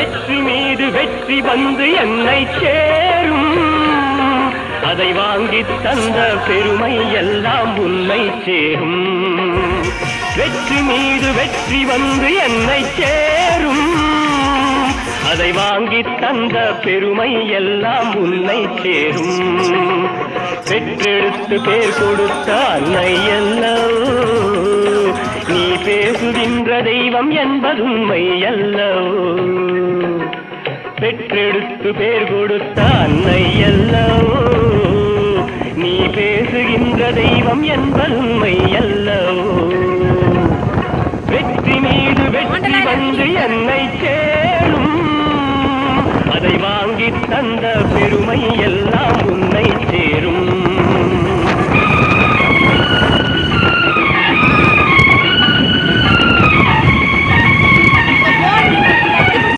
வெற்றி மீது வெற்றி வந்து என்னை சேரும். அதை வாங்கி தந்த பெருமை எல்லாம் உன்னை சேரும். வெற்றி மீது வெற்றி வந்து என்னை சேரும். அதை வாங்கி தந்த பெருமை எல்லாம் உன்னை சேரும். பெற்றெடுத்து பேர் கொடுத்த அன்னை அல்லவோ நீ பேசுகின்ற தெய்வம் என்பது உண்மை அல்லவோ. பெற்றெடுத்து பேர் கொடுத்த அன்னை அல்லவோ நீ பேசுகின்ற தெய்வம் என்பது உண்மை அல்லவோ. வெற்றி மீது வெற்றி வந்து என்னை சேரும். அதை வாங்கி தந்த பெருமை எல்லாம் உன்னை சேரும்.